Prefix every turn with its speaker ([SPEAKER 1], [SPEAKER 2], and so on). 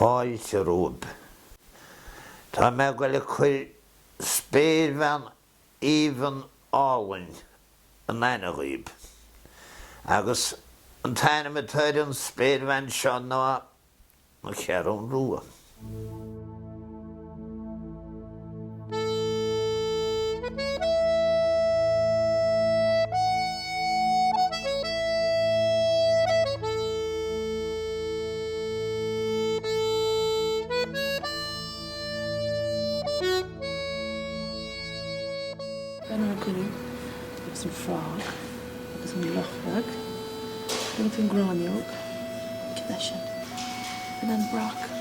[SPEAKER 1] fáilte rúb. Tá me go le chuir spéirvan even álainn an aine rúb. Agus an taine me tuir an spéirvan seo ná na Ceathrún Rua.
[SPEAKER 2] Ben ar cynnig, agus an ffrog, agus an lochbag, agus an grániog, cynna sin, and an broc.